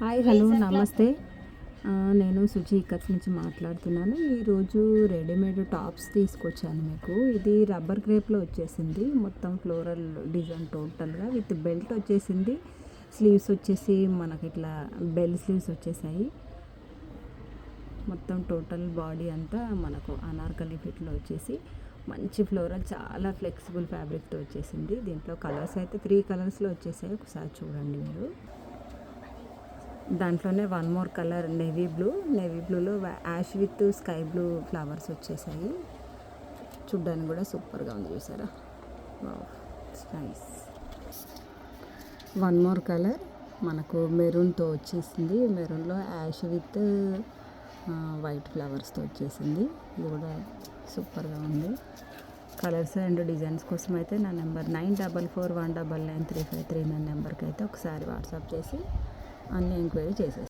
Hi hello నమస్తే. నేను సుజీ ఇక్కడి నుంచి మాట్లాడుతున్నాను. ఈరోజు రెడీమేడ్ టాప్స్ తీసుకొచ్చాను మీకు. ఇది రబ్బర్ క్రేప్లో వచ్చేసింది. మొత్తం ఫ్లోరల్ డిజైన్ టోటల్గా విత్ బెల్ట్ వచ్చేసింది. స్లీవ్స్ వచ్చేసి మనకి ఇట్లా బెల్ స్లీవ్స్ వచ్చేసాయి. మొత్తం టోటల్ బాడీ అంతా మనకు అనార్కలి ఫిట్లో వచ్చేసి మంచి ఫ్లోరల్, చాలా ఫ్లెక్సిబుల్ ఫ్యాబ్రిక్తో వచ్చేసింది. దీంట్లో కలర్స్ అయితే 3 కలర్స్లో వచ్చేసాయి. ఒకసారి చూడండి మీరు. దాంట్లోనే వన్ మోర్ కలర్ నేవీ బ్లూలో ash with sky blue flowers వచ్చేసాయి. చూడ్డానికి కూడా సూపర్గా ఉంది, చూసారా? Wow, it's nice. One more colour మనకు మెరూన్తో వచ్చేసింది. మెరూన్లో యాష్ విత్ వైట్ ఫ్లవర్స్తో వచ్చేసింది. ఇది కూడా సూపర్గా ఉంది. కలర్స్ అండ్ డిజైన్స్ కోసం అయితే నా నెంబర్ 9441999353 నా నెంబర్కి అయితే ఒకసారి వాట్సాప్ చేసి అన్ని ఎంక్వైరీ చేసేస్తాను.